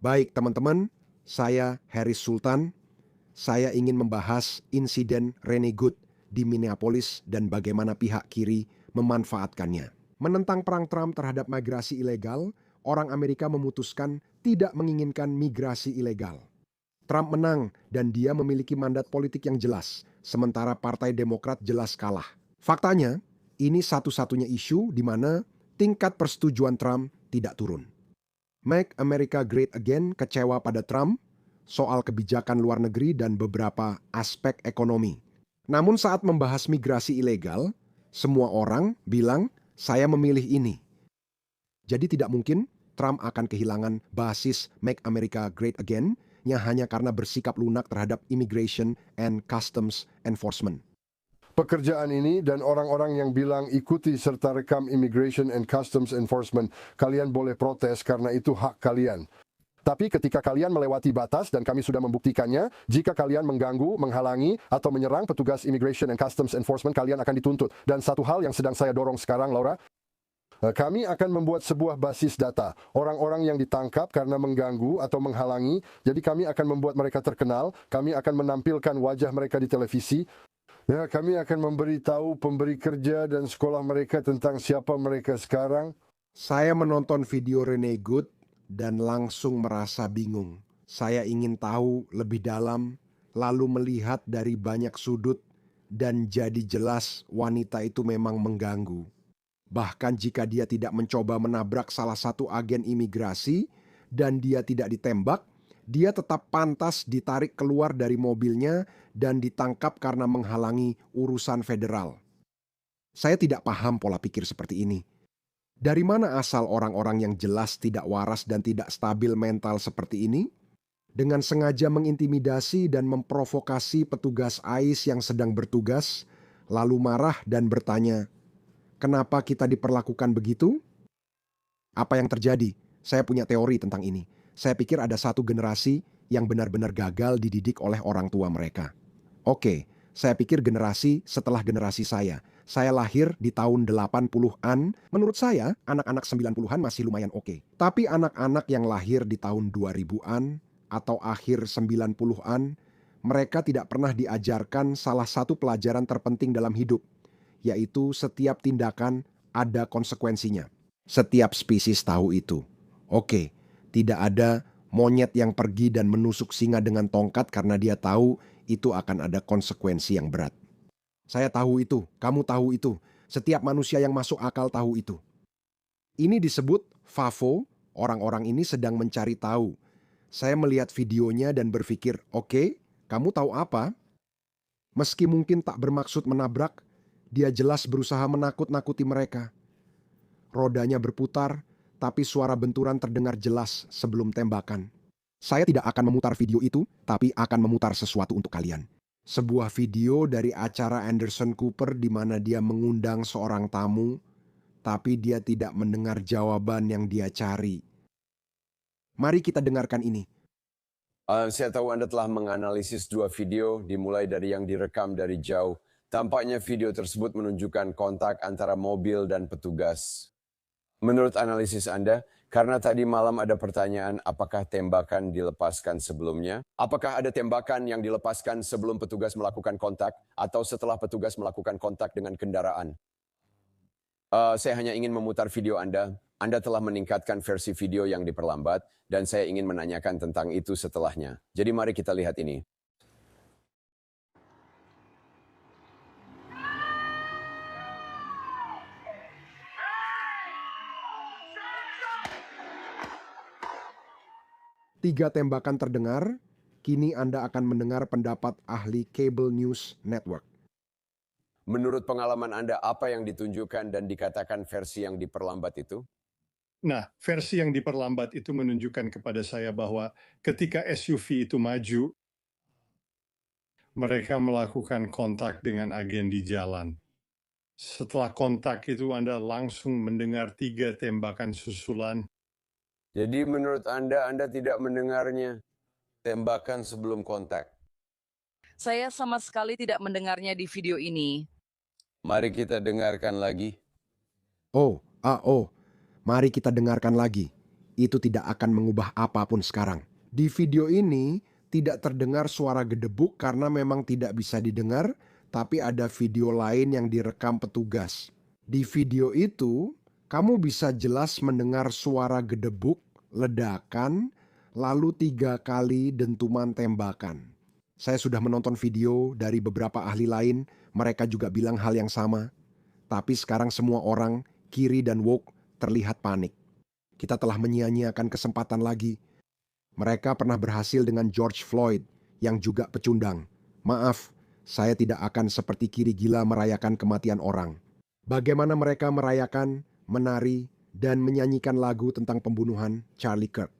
Baik teman-teman, saya Harris Sultan. Saya ingin membahas insiden Rene Good di Minneapolis dan bagaimana pihak kiri memanfaatkannya. Menentang perang Trump terhadap migrasi ilegal, orang Amerika memutuskan tidak menginginkan migrasi ilegal. Trump menang dan dia memiliki mandat politik yang jelas, sementara Partai Demokrat jelas kalah. Faktanya, ini satu-satunya isu di mana tingkat persetujuan Trump tidak turun. Make America Great Again kecewa pada Trump soal kebijakan luar negeri dan beberapa aspek ekonomi. Namun saat membahas migrasi ilegal, semua orang bilang saya memilih ini. Jadi tidak mungkin Trump akan kehilangan basis Make America Great Again-nya hanya karena bersikap lunak terhadap Immigration and Customs Enforcement. Pekerjaan ini dan orang-orang yang bilang ikuti serta rekam Immigration and Customs Enforcement, kalian boleh protes karena itu hak kalian. Tapi ketika kalian melewati batas dan kami sudah membuktikannya, jika kalian mengganggu, menghalangi, atau menyerang petugas Immigration and Customs Enforcement, kalian akan dituntut. Dan satu hal yang sedang saya dorong sekarang, Laura, kami akan membuat sebuah basis data. Orang-orang yang ditangkap karena mengganggu atau menghalangi, jadi kami akan membuat mereka terkenal, kami akan menampilkan wajah mereka di televisi. Ya, kami akan memberitahu pemberi kerja dan sekolah mereka tentang siapa mereka sekarang. Saya menonton video Rene Good dan langsung merasa bingung. Saya ingin tahu lebih dalam, lalu melihat dari banyak sudut, dan jadi jelas wanita itu memang mengganggu. Bahkan jika dia tidak mencoba menabrak salah satu agen imigrasi dan dia tidak ditembak, dia tetap pantas ditarik keluar dari mobilnya dan ditangkap karena menghalangi urusan federal. Saya tidak paham pola pikir seperti ini. Dari mana asal orang-orang yang jelas tidak waras dan tidak stabil mental seperti ini? Dengan sengaja mengintimidasi dan memprovokasi petugas ICE yang sedang bertugas, lalu marah dan bertanya, "Kenapa kita diperlakukan begitu?" Apa yang terjadi? Saya punya teori tentang ini. Saya pikir ada satu generasi yang benar-benar gagal dididik oleh orang tua mereka. Oke, saya pikir generasi setelah generasi saya. Saya lahir di tahun 80-an. Menurut saya, anak-anak 90-an masih lumayan oke. Tapi anak-anak yang lahir di tahun 2000-an atau akhir 90-an, mereka tidak pernah diajarkan salah satu pelajaran terpenting dalam hidup, yaitu setiap tindakan ada konsekuensinya. Setiap spesies tahu itu. Oke, tidak ada monyet yang pergi dan menusuk singa dengan tongkat karena dia tahu itu akan ada konsekuensi yang berat. Saya tahu itu, kamu tahu itu, setiap manusia yang masuk akal tahu itu. Ini disebut FAFO, orang-orang ini sedang mencari tahu. Saya melihat videonya dan berpikir, oke, kamu tahu apa? Meski mungkin tak bermaksud menabrak, dia jelas berusaha menakut-nakuti mereka. Rodanya berputar, tapi suara benturan terdengar jelas sebelum tembakan. Saya tidak akan memutar video itu, tapi akan memutar sesuatu untuk kalian. Sebuah video dari acara Anderson Cooper di mana dia mengundang seorang tamu, tapi dia tidak mendengar jawaban yang dia cari. Mari kita dengarkan ini. Saya tahu Anda telah menganalisis dua video dimulai dari yang direkam dari jauh. Tampaknya video tersebut menunjukkan kontak antara mobil dan petugas. Menurut analisis Anda, karena tadi malam ada pertanyaan apakah tembakan dilepaskan sebelumnya? Apakah ada tembakan yang dilepaskan sebelum petugas melakukan kontak atau setelah petugas melakukan kontak dengan kendaraan? Saya hanya ingin memutar video Anda. Anda telah meningkatkan versi video yang diperlambat dan saya ingin menanyakan tentang itu setelahnya. Jadi mari kita lihat ini. Tiga tembakan terdengar, kini Anda akan mendengar pendapat ahli Cable News Network. Menurut pengalaman Anda, apa yang ditunjukkan dan dikatakan versi yang diperlambat itu? Nah, versi yang diperlambat itu menunjukkan kepada saya bahwa ketika SUV itu maju, mereka melakukan kontak dengan agen di jalan. Setelah kontak itu Anda langsung mendengar 3 tembakan susulan. Jadi menurut Anda tidak mendengarnya tembakan sebelum kontak. Saya sama sekali tidak mendengarnya di video ini. Mari kita dengarkan lagi. Mari kita dengarkan lagi. Itu tidak akan mengubah apapun sekarang. Di video ini tidak terdengar suara gedebuk karena memang tidak bisa didengar, tapi ada video lain yang direkam petugas. Di video itu, kamu bisa jelas mendengar suara gedebuk, ledakan, lalu 3 kali dentuman tembakan. Saya sudah menonton video dari beberapa ahli lain, mereka juga bilang hal yang sama. Tapi sekarang semua orang, kiri dan woke, terlihat panik. Kita telah menyia-nyiakan kesempatan lagi. Mereka pernah berhasil dengan George Floyd, yang juga pecundang. Maaf, saya tidak akan seperti kiri gila merayakan kematian orang. Bagaimana mereka merayakan, menari, dan menyanyikan lagu tentang pembunuhan Charlie Kirk.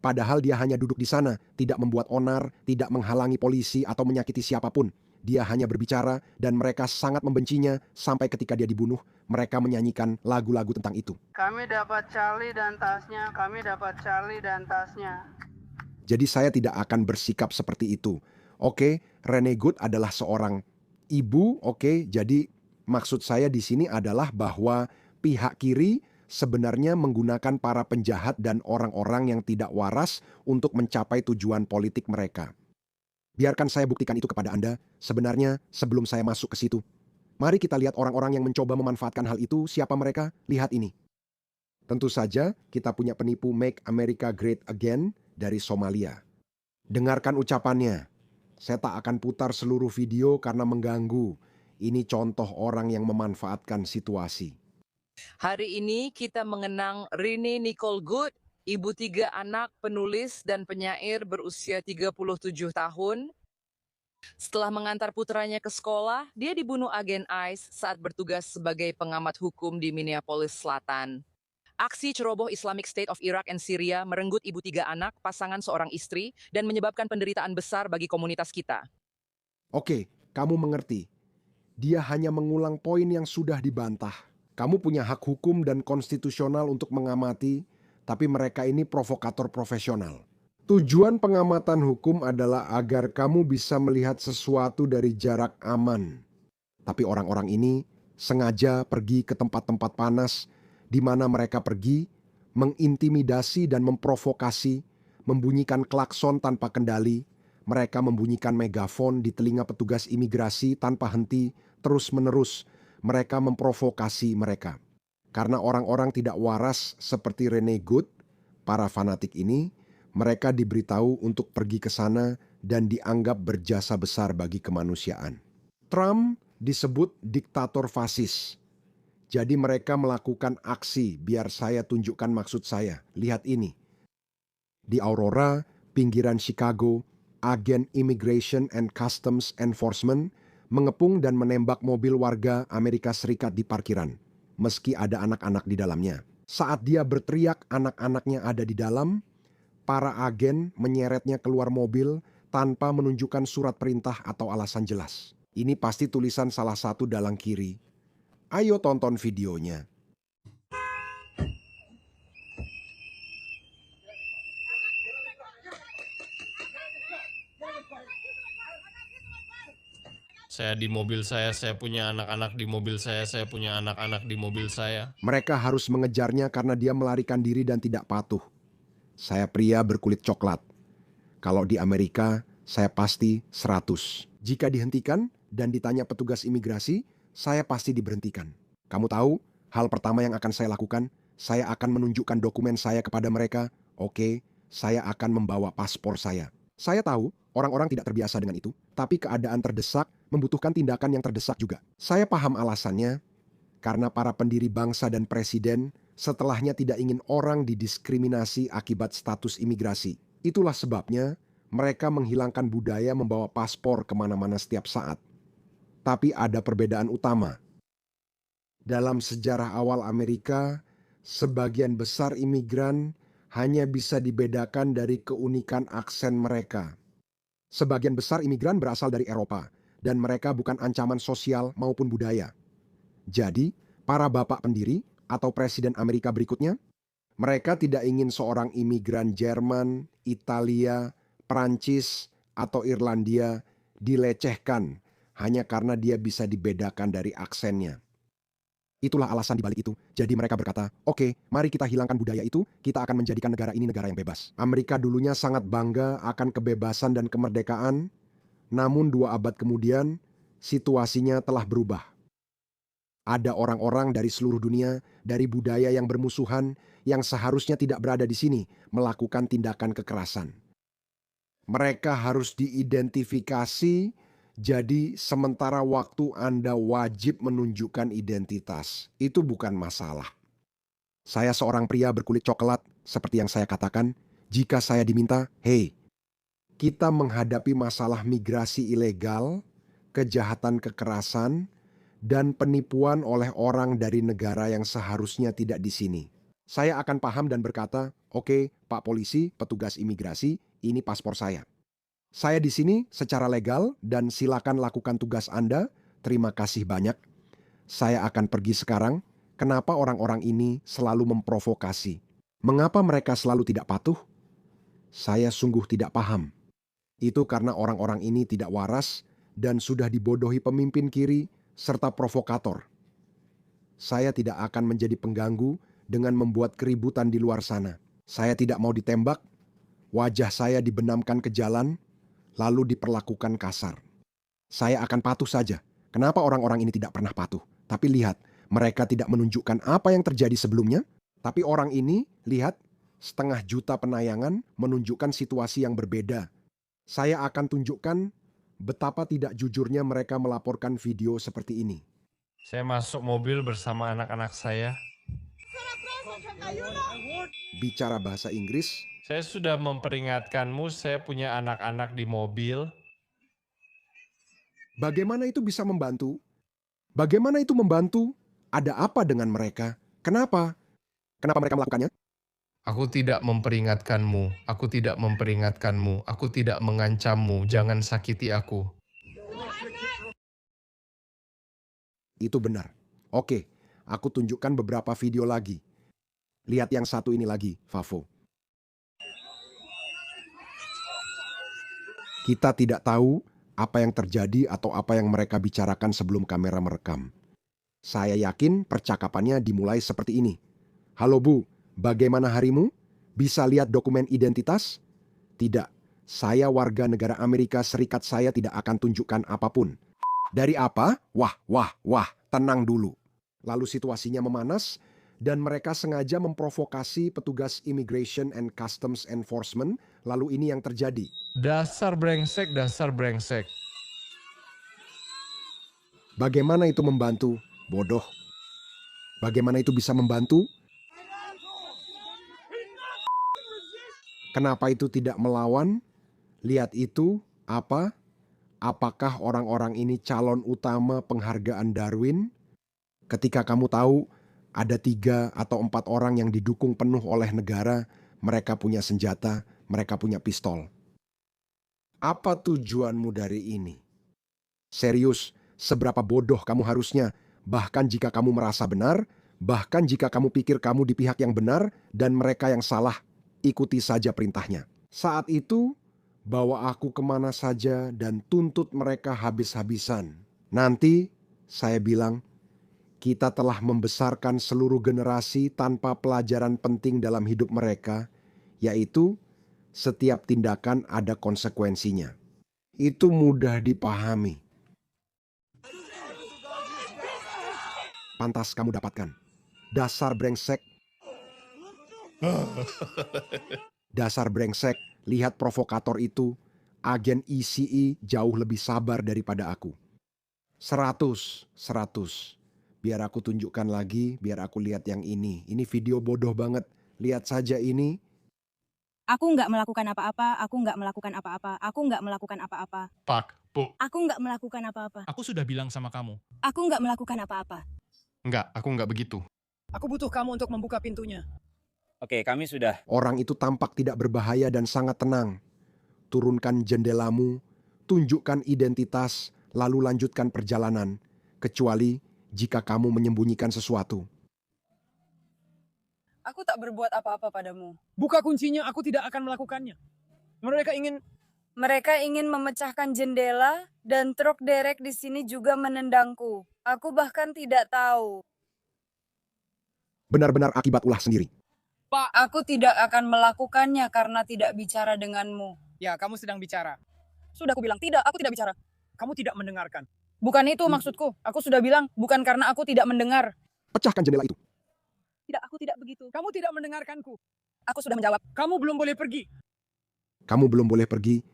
Padahal dia hanya duduk di sana, tidak membuat onar, tidak menghalangi polisi atau menyakiti siapapun. Dia hanya berbicara dan mereka sangat membencinya sampai ketika dia dibunuh, mereka menyanyikan lagu-lagu tentang itu. Kami dapat Charlie dan tasnya, kami dapat Charlie dan tasnya. Jadi saya tidak akan bersikap seperti itu. Oke, Rene Good adalah seorang ibu, oke, jadi maksud saya di sini adalah bahwa pihak kiri sebenarnya menggunakan para penjahat dan orang-orang yang tidak waras untuk mencapai tujuan politik mereka. Biarkan saya buktikan itu kepada Anda, sebenarnya sebelum saya masuk ke situ. Mari kita lihat orang-orang yang mencoba memanfaatkan hal itu, siapa mereka? Lihat ini. Tentu saja kita punya penipu Make America Great Again dari Somalia. Dengarkan ucapannya. Saya tak akan putar seluruh video karena mengganggu. Ini contoh orang yang memanfaatkan situasi. Hari ini kita mengenang Rene Nicole Good, ibu 3 anak, penulis dan penyair berusia 37 tahun. Setelah mengantar putranya ke sekolah, dia dibunuh agen ICE saat bertugas sebagai pengamat hukum di Minneapolis Selatan. Aksi ceroboh Islamic State of Iraq and Syria merenggut ibu 3 anak, pasangan seorang istri, dan menyebabkan penderitaan besar bagi komunitas kita. Oke, kamu mengerti. Dia hanya mengulang poin yang sudah dibantah. Kamu punya hak hukum dan konstitusional untuk mengamati, tapi mereka ini provokator profesional. Tujuan pengamatan hukum adalah agar kamu bisa melihat sesuatu dari jarak aman. Tapi orang-orang ini sengaja pergi ke tempat-tempat panas di mana mereka pergi, mengintimidasi dan memprovokasi, membunyikan klakson tanpa kendali. Mereka membunyikan megafon di telinga petugas imigrasi tanpa henti, terus-menerus. Mereka memprovokasi mereka. Karena orang-orang tidak waras seperti Rene Good, para fanatik ini, mereka diberitahu untuk pergi ke sana dan dianggap berjasa besar bagi kemanusiaan. Trump disebut diktator fasis. Jadi mereka melakukan aksi, biar saya tunjukkan maksud saya. Lihat ini. Di Aurora, pinggiran Chicago, agen Immigration and Customs Enforcement mengepung dan menembak mobil warga Amerika Serikat di parkiran, meski ada anak-anak di dalamnya. Saat dia berteriak anak-anaknya ada di dalam, para agen menyeretnya keluar mobil tanpa menunjukkan surat perintah atau alasan jelas. Ini pasti tulisan salah satu dalang kiri. Ayo tonton videonya. Saya di mobil saya punya anak-anak di mobil saya punya anak-anak di mobil saya. Mereka harus mengejarnya karena dia melarikan diri dan tidak patuh. Saya pria berkulit coklat. Kalau di Amerika, saya pasti 100. Jika dihentikan dan ditanya petugas imigrasi, saya pasti diberhentikan. Kamu tahu, hal pertama yang akan saya lakukan, saya akan menunjukkan dokumen saya kepada mereka. Oke, saya akan membawa paspor saya. Saya tahu, orang-orang tidak terbiasa dengan itu, tapi keadaan terdesak membutuhkan tindakan yang terdesak juga. Saya paham alasannya, karena para pendiri bangsa dan presiden setelahnya tidak ingin orang didiskriminasi akibat status imigrasi. Itulah sebabnya mereka menghilangkan budaya membawa paspor kemana-mana setiap saat. Tapi ada perbedaan utama. Dalam sejarah awal Amerika, sebagian besar imigran hanya bisa dibedakan dari keunikan aksen mereka. Sebagian besar imigran berasal dari Eropa, dan mereka bukan ancaman sosial maupun budaya. Jadi, para bapak pendiri atau presiden Amerika berikutnya, mereka tidak ingin seorang imigran Jerman, Italia, Prancis, atau Irlandia dilecehkan hanya karena dia bisa dibedakan dari aksennya. Itulah alasan dibalik itu. Jadi mereka berkata, oke, mari kita hilangkan budaya itu, kita akan menjadikan negara ini negara yang bebas. Amerika dulunya sangat bangga akan kebebasan dan kemerdekaan, namun 2 abad kemudian, situasinya telah berubah. Ada orang-orang dari seluruh dunia, dari budaya yang bermusuhan, yang seharusnya tidak berada di sini, melakukan tindakan kekerasan. Mereka harus diidentifikasi. Jadi sementara waktu Anda wajib menunjukkan identitas, itu bukan masalah. Saya seorang pria berkulit coklat, seperti yang saya katakan, jika saya diminta, hey, kita menghadapi masalah migrasi ilegal, kejahatan kekerasan, dan penipuan oleh orang dari negara yang seharusnya tidak di sini. Saya akan paham dan berkata, oke, Pak Polisi, petugas imigrasi, ini paspor saya. Saya di sini secara legal dan silakan lakukan tugas Anda. Terima kasih banyak. Saya akan pergi sekarang. Kenapa orang-orang ini selalu memprovokasi? Mengapa mereka selalu tidak patuh? Saya sungguh tidak paham. Itu karena orang-orang ini tidak waras dan sudah dibodohi pemimpin kiri serta provokator. Saya tidak akan menjadi pengganggu dengan membuat keributan di luar sana. Saya tidak mau ditembak. Wajah saya dibenamkan ke jalan, lalu diperlakukan kasar. Saya akan patuh saja. Kenapa orang-orang ini tidak pernah patuh? Tapi lihat, mereka tidak menunjukkan apa yang terjadi sebelumnya. Tapi orang ini, lihat, 500 juta penayangan menunjukkan situasi yang berbeda. Saya akan tunjukkan betapa tidak jujurnya mereka melaporkan video seperti ini. Saya masuk mobil bersama anak-anak saya. Bicara bahasa Inggris, Saya sudah memperingatkanmu, saya punya anak-anak di mobil. bagaimana itu bisa membantu? Bagaimana itu membantu? Ada apa dengan mereka? Kenapa? Kenapa mereka melakukannya? Aku tidak memperingatkanmu, aku tidak memperingatkanmu, aku tidak mengancammu, jangan sakiti aku. Itu benar. Oke, aku tunjukkan beberapa video lagi. Lihat yang satu ini lagi, Favo. Kita tidak tahu apa yang terjadi atau apa yang mereka bicarakan sebelum kamera merekam. Saya yakin percakapannya dimulai seperti ini. Halo Bu, bagaimana harimu? Bisa lihat dokumen identitas? Tidak, saya warga negara Amerika Serikat, saya tidak akan tunjukkan apapun. Dari apa? Wah, tenang dulu. Lalu situasinya memanas dan mereka sengaja memprovokasi petugas Immigration and Customs Enforcement. Lalu ini yang terjadi. Dasar brengsek, dasar brengsek. Bagaimana itu membantu? Bodoh. Bagaimana itu bisa membantu? Kenapa itu tidak melawan? Lihat itu, apa? Apakah orang-orang ini calon utama penghargaan Darwin? Ketika kamu tahu ada 3 atau 4 orang yang didukung penuh oleh negara, mereka punya senjata, mereka punya pistol. Apa tujuanmu dari ini? Serius, seberapa bodoh kamu harusnya? Bahkan jika kamu merasa benar, bahkan jika kamu pikir kamu di pihak yang benar dan mereka yang salah, ikuti saja perintahnya. Saat itu, bawa aku kemana saja dan tuntut mereka habis-habisan. Nanti, saya bilang, kita telah membesarkan seluruh generasi tanpa pelajaran penting dalam hidup mereka, yaitu setiap tindakan ada konsekuensinya. Itu mudah dipahami. Pantas kamu dapatkan. Dasar brengsek. Dasar brengsek, lihat provokator itu. Agen ECE jauh lebih sabar daripada aku. 100. Biar aku tunjukkan lagi, biar aku lihat yang ini. Ini video bodoh banget. Lihat saja ini. Aku nggak melakukan apa-apa, aku nggak melakukan apa-apa, aku nggak melakukan apa-apa. Pak, Bu. Aku nggak melakukan apa-apa. Aku sudah bilang sama kamu. Aku nggak melakukan apa-apa. Enggak, aku enggak begitu. Aku butuh kamu untuk membuka pintunya. Oke, kami sudah. Orang itu tampak tidak berbahaya dan sangat tenang. Turunkan jendelamu, tunjukkan identitas, lalu lanjutkan perjalanan. Kecuali jika kamu menyembunyikan sesuatu. Aku tak berbuat apa-apa padamu. Buka kuncinya, aku tidak akan melakukannya. Mereka ingin memecahkan jendela dan truk derek di sini juga menendangku. Aku bahkan tidak tahu. Benar-benar akibat ulah sendiri. Pak, aku tidak akan melakukannya karena tidak bicara denganmu. Ya, kamu sedang bicara. Sudah aku bilang tidak, aku tidak bicara. Kamu tidak mendengarkan. Bukan itu maksudku. Aku sudah bilang, bukan karena aku tidak mendengar. Pecahkan jendela itu. Tidak, aku tidak begitu. Kamu tidak mendengarkanku. Aku sudah menjawab. Kamu belum boleh pergi. Kamu belum boleh pergi.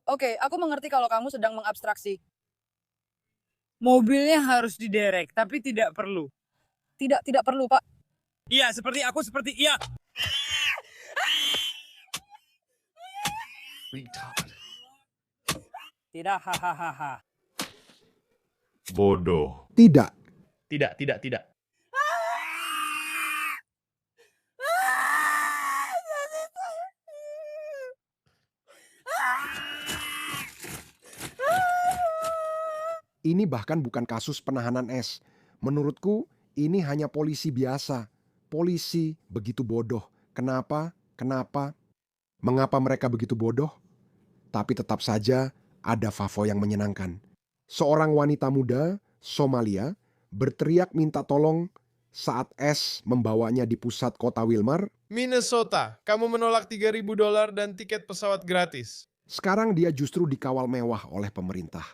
Oke, aku mengerti kalau kamu sedang mengabstraksi. Mobilnya harus diderek, tapi tidak perlu. Tidak perlu, Pak. Iya, seperti aku, seperti iya. Tidak, hahaha. Bodoh. Tidak. Tidak. Ini bahkan bukan kasus penahanan S. Menurutku, ini hanya polisi biasa. Polisi begitu bodoh. Kenapa? Mengapa mereka begitu bodoh? Tapi tetap saja ada Favo yang menyenangkan. Seorang wanita muda, Somalia, berteriak minta tolong saat S membawanya di pusat kota Wilmar. Minnesota, kamu menolak $3.000 dan tiket pesawat gratis. Sekarang dia justru dikawal mewah oleh pemerintah.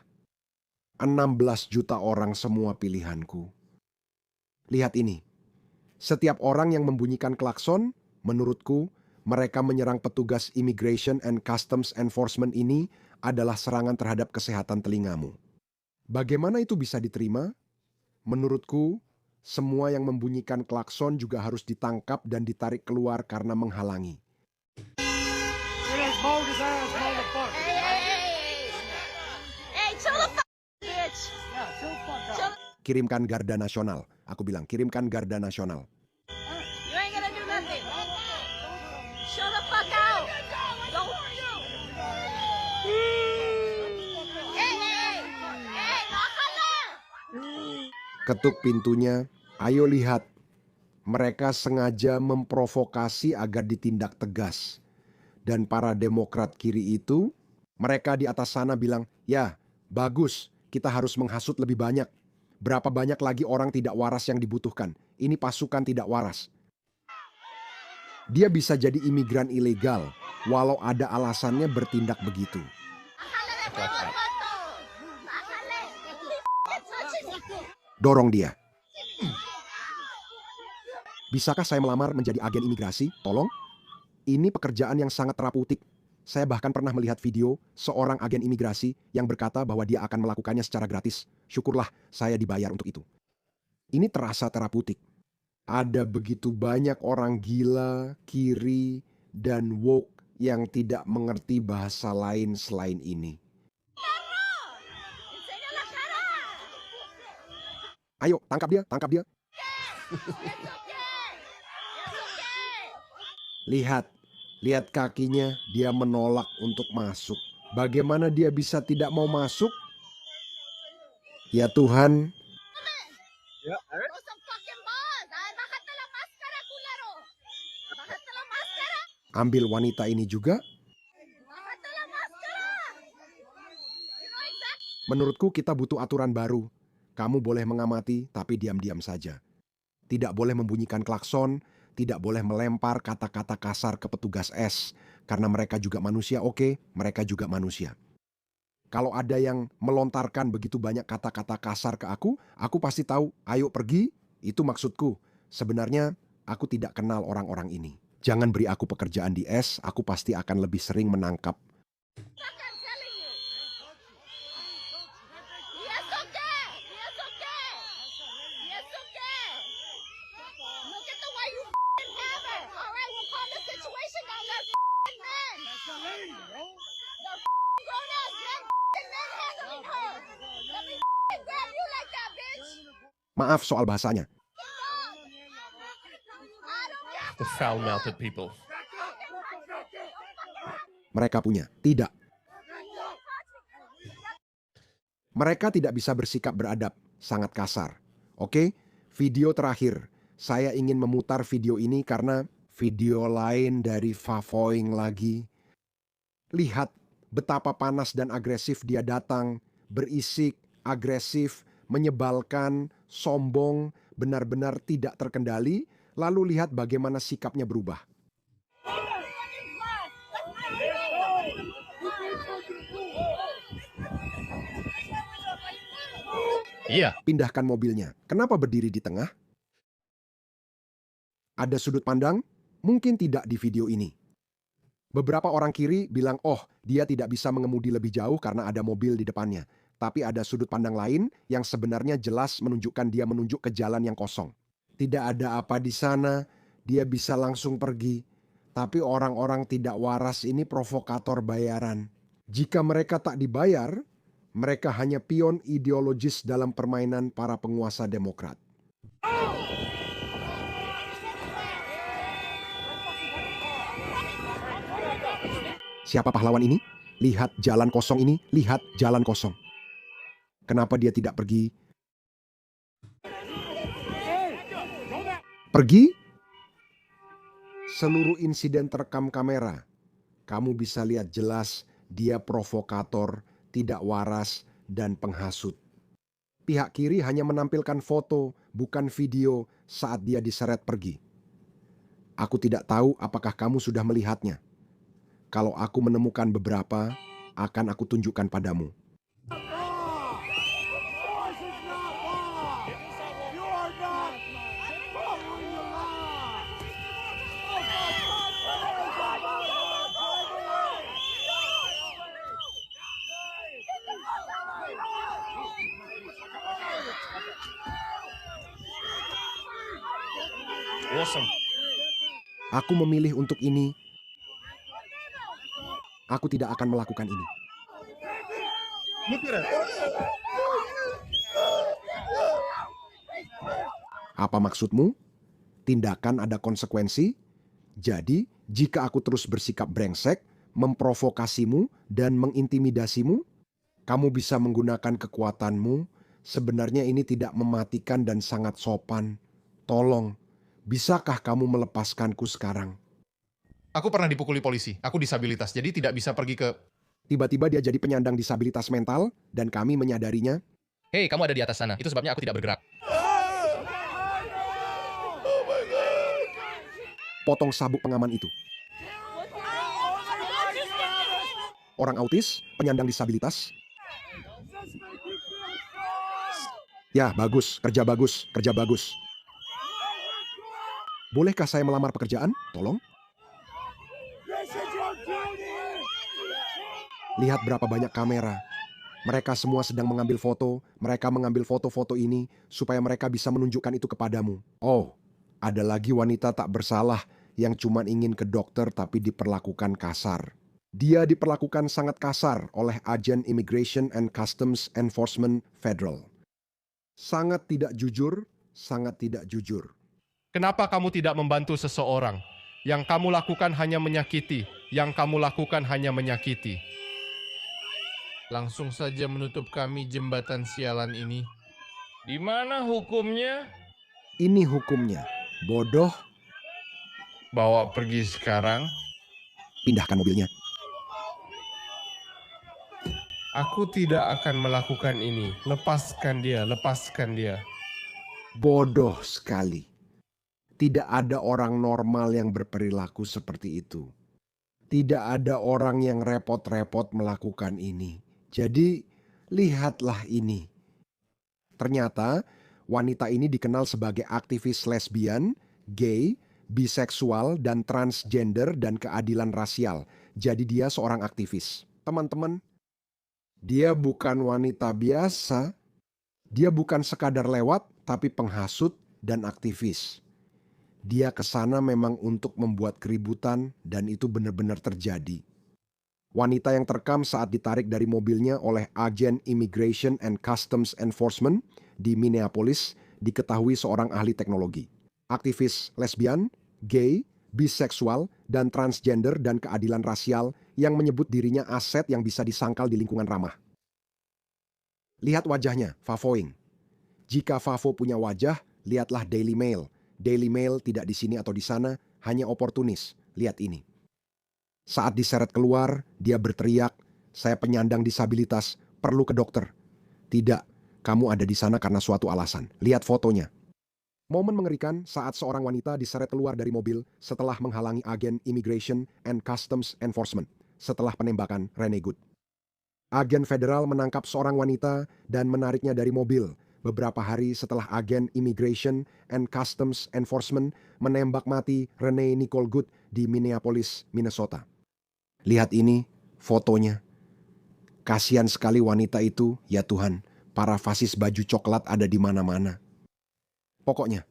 16 juta orang semua pilihanku. Lihat ini. Setiap orang yang membunyikan klakson, menurutku, mereka menyerang petugas Immigration and Customs Enforcement ini adalah serangan terhadap kesehatan telingamu. Bagaimana itu bisa diterima? Menurutku, semua yang membunyikan klakson juga harus ditangkap dan ditarik keluar karena menghalangi. Kirimkan Garda Nasional. Aku bilang, kirimkan Garda Nasional. Ketuk pintunya, ayo lihat. Mereka sengaja memprovokasi agar ditindak tegas. Dan para demokrat kiri itu, mereka di atas sana bilang, ya, bagus, kita harus menghasut lebih banyak. Berapa banyak lagi orang tidak waras yang dibutuhkan. Ini pasukan tidak waras. Dia bisa jadi imigran ilegal, walau ada alasannya bertindak begitu. Dorong dia. Bisakah saya melamar menjadi agen imigrasi? Tolong. Ini pekerjaan yang sangat terapeutik. Saya bahkan pernah melihat video seorang agen imigrasi yang berkata bahwa dia akan melakukannya secara gratis. Syukurlah saya dibayar untuk itu. Ini terasa terapeutik. Ada begitu banyak orang gila, kiri, dan woke yang tidak mengerti bahasa lain selain ini. Ayo, tangkap dia. Lihat kakinya, dia menolak untuk masuk. Bagaimana dia bisa tidak mau masuk? Ya Tuhan. Ambil wanita ini juga. Menurutku kita butuh aturan baru. Kamu boleh mengamati, tapi diam-diam saja. Tidak boleh membunyikan klakson, tidak boleh melempar kata-kata kasar ke petugas S. Karena mereka juga manusia, oke? Mereka juga manusia. Kalau ada yang melontarkan begitu banyak kata-kata kasar ke aku pasti tahu, ayo pergi, itu maksudku. Sebenarnya, aku tidak kenal orang-orang ini. Jangan beri aku pekerjaan di S, aku pasti akan lebih sering menangkap. Maaf soal bahasanya. The foul-mouthed people. Mereka punya. Tidak. Mereka tidak bisa bersikap beradab. Sangat kasar. Oke? Video terakhir. Saya ingin memutar video ini karena video lain dari Favoing lagi. Lihat betapa panas dan agresif dia datang. Berisik, agresif, menyebalkan, sombong, benar-benar tidak terkendali. Lalu lihat bagaimana sikapnya berubah. Iya. Pindahkan mobilnya. Kenapa berdiri di tengah? Ada sudut pandang? Mungkin tidak di video ini. Beberapa orang kiri bilang, oh, dia tidak bisa mengemudi lebih jauh karena ada mobil di depannya. Tapi ada sudut pandang lain yang sebenarnya jelas menunjukkan dia menunjuk ke jalan yang kosong. Tidak ada apa di sana, dia bisa langsung pergi. Tapi orang-orang tidak waras ini provokator bayaran. Jika mereka tak dibayar, mereka hanya pion ideologis dalam permainan para penguasa Demokrat. Siapa pahlawan ini? Lihat jalan kosong ini, lihat jalan kosong. Kenapa dia tidak pergi? Pergi? Seluruh insiden terekam kamera. Kamu bisa lihat jelas dia provokator, tidak waras, dan penghasut. Pihak kiri hanya menampilkan foto, bukan video saat dia diseret pergi. Aku tidak tahu apakah kamu sudah melihatnya. Kalau aku menemukan beberapa, akan aku tunjukkan padamu. Awesome. Aku memilih untuk ini. Aku tidak akan melakukan ini. Apa maksudmu? Tindakan ada konsekuensi? Jadi, jika aku terus bersikap brengsek, memprovokasimu, dan mengintimidasimu, kamu bisa menggunakan kekuatanmu. Sebenarnya ini tidak mematikan dan sangat sopan. Tolong, bisakah kamu melepaskanku sekarang? Aku pernah dipukuli polisi. Aku disabilitas, jadi tidak bisa pergi ke... Tiba-tiba dia jadi penyandang disabilitas mental, dan kami menyadarinya. Hei, kamu ada di atas sana. Itu sebabnya aku tidak bergerak. Potong sabuk pengaman itu. Orang autis, penyandang disabilitas. Ya, bagus, kerja bagus, kerja bagus. Bolehkah saya melamar pekerjaan? Tolong. Lihat berapa banyak kamera. Mereka semua sedang mengambil foto. Mereka mengambil foto-foto ini supaya mereka bisa menunjukkan itu kepadamu. Oh, ada lagi wanita tak bersalah yang cuma ingin ke dokter tapi diperlakukan kasar. Dia diperlakukan sangat kasar oleh agen Immigration and Customs Enforcement Federal. Sangat tidak jujur, sangat tidak jujur. Kenapa kamu tidak membantu seseorang? Yang kamu lakukan hanya menyakiti. Yang kamu lakukan hanya menyakiti. Langsung saja menutup kami jembatan sialan ini. Di mana hukumnya? Ini hukumnya. Bodoh. Bawa pergi sekarang. Pindahkan mobilnya. Aku tidak akan melakukan ini. Lepaskan dia, lepaskan dia. Bodoh sekali. Tidak ada orang normal yang berperilaku seperti itu. Tidak ada orang yang repot-repot melakukan ini. Jadi, lihatlah ini. Ternyata, wanita ini dikenal sebagai aktivis lesbian, gay, biseksual, dan transgender dan keadilan rasial. Jadi dia seorang aktivis. Teman-teman, dia bukan wanita biasa. Dia bukan sekadar lewat, tapi penghasut dan aktivis. Dia kesana memang untuk membuat keributan dan itu benar-benar terjadi. Wanita yang terekam saat ditarik dari mobilnya oleh agen Immigration and Customs Enforcement di Minneapolis diketahui seorang ahli teknologi. Aktivis lesbian, gay, biseksual, dan transgender dan keadilan rasial yang menyebut dirinya aset yang bisa disangkal di lingkungan ramah. Lihat wajahnya, Favoing. Jika Favo punya wajah, lihatlah Daily Mail. Daily Mail tidak di sini atau di sana, hanya oportunis. Lihat ini. Saat diseret keluar, dia berteriak, saya penyandang disabilitas, perlu ke dokter. Tidak, kamu ada di sana karena suatu alasan. Lihat fotonya. Momen mengerikan saat seorang wanita diseret keluar dari mobil setelah menghalangi agen Immigration and Customs Enforcement setelah penembakan Rene Good. Agen federal menangkap seorang wanita dan menariknya dari mobil beberapa hari setelah agen Immigration and Customs Enforcement menembak mati Rene Nicole Good di Minneapolis, Minnesota. Lihat ini fotonya. Kasihan sekali wanita itu, ya Tuhan. Para fasis baju coklat ada di mana-mana. Pokoknya,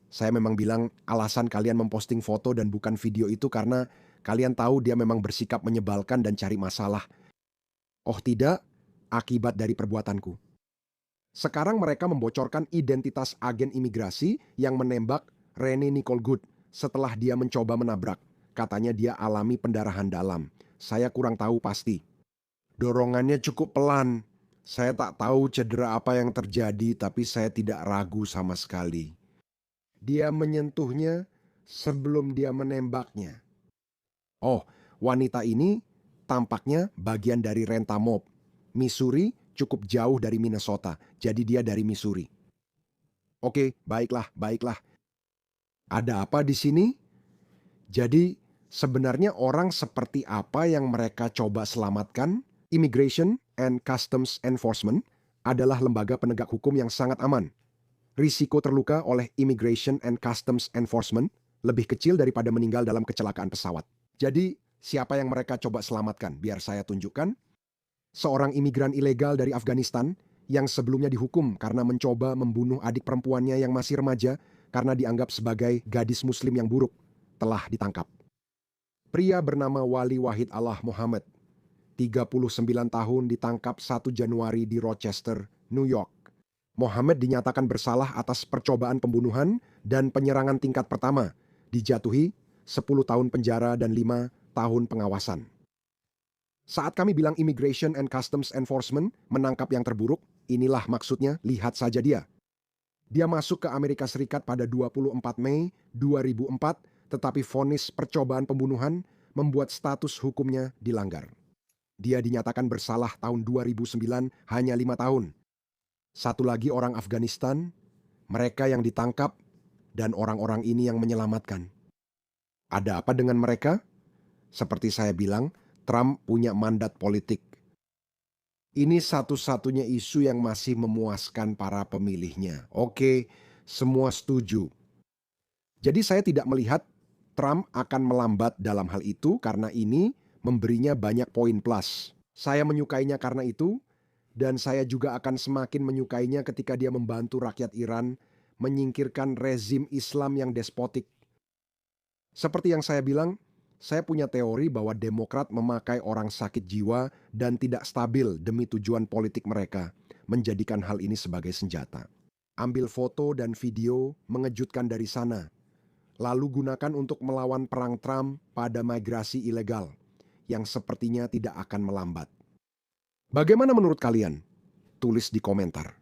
saya memang bilang alasan kalian memposting foto dan bukan video itu karena kalian tahu dia memang bersikap menyebalkan dan cari masalah. Oh tidak, akibat dari perbuatanku. Sekarang mereka membocorkan identitas agen imigrasi yang menembak Rene Nicole Good setelah dia mencoba menabrak. Katanya dia alami pendarahan dalam. Saya kurang tahu pasti. Dorongannya cukup pelan. Saya tak tahu cedera apa yang terjadi, tapi saya tidak ragu sama sekali. Dia menyentuhnya sebelum dia menembaknya. Oh, wanita ini tampaknya bagian dari renta mob. Missouri cukup jauh dari Minnesota, jadi dia dari Missouri. Oke, baiklah. Ada apa di sini? Jadi, sebenarnya orang seperti apa yang mereka coba selamatkan? Immigration and Customs Enforcement adalah lembaga penegak hukum yang sangat aman. Risiko terluka oleh Immigration and Customs Enforcement lebih kecil daripada meninggal dalam kecelakaan pesawat. Jadi, siapa yang mereka coba selamatkan? Biar saya tunjukkan. Seorang imigran ilegal dari Afghanistan yang sebelumnya dihukum karena mencoba membunuh adik perempuannya yang masih remaja karena dianggap sebagai gadis muslim yang buruk, telah ditangkap. Pria bernama Wali Wahid Allah Muhammad, 39 tahun, ditangkap 1 Januari di Rochester, New York. Muhammad dinyatakan bersalah atas percobaan pembunuhan dan penyerangan tingkat pertama, dijatuhi 10 tahun penjara dan 5 tahun pengawasan. Saat kami bilang Immigration and Customs Enforcement menangkap yang terburuk, inilah maksudnya, lihat saja dia. Dia masuk ke Amerika Serikat pada 24 Mei 2004, tetapi vonis percobaan pembunuhan membuat status hukumnya dilanggar. Dia dinyatakan bersalah tahun 2009, hanya 5 tahun. Satu lagi orang Afghanistan, mereka yang ditangkap, dan orang-orang ini yang menyelamatkan. Ada apa dengan mereka? Seperti saya bilang, Trump punya mandat politik. Ini satu-satunya isu yang masih memuaskan para pemilihnya. Oke, semua setuju. Jadi saya tidak melihat Trump akan melambat dalam hal itu karena ini memberinya banyak poin plus. Saya menyukainya karena itu, dan saya juga akan semakin menyukainya ketika dia membantu rakyat Iran menyingkirkan rezim Islam yang despotik. Seperti yang saya bilang, saya punya teori bahwa Demokrat memakai orang sakit jiwa dan tidak stabil demi tujuan politik mereka, menjadikan hal ini sebagai senjata. Ambil foto dan video mengejutkan dari sana, lalu gunakan untuk melawan perang Trump pada migrasi ilegal, yang sepertinya tidak akan melambat. Bagaimana menurut kalian? Tulis di komentar.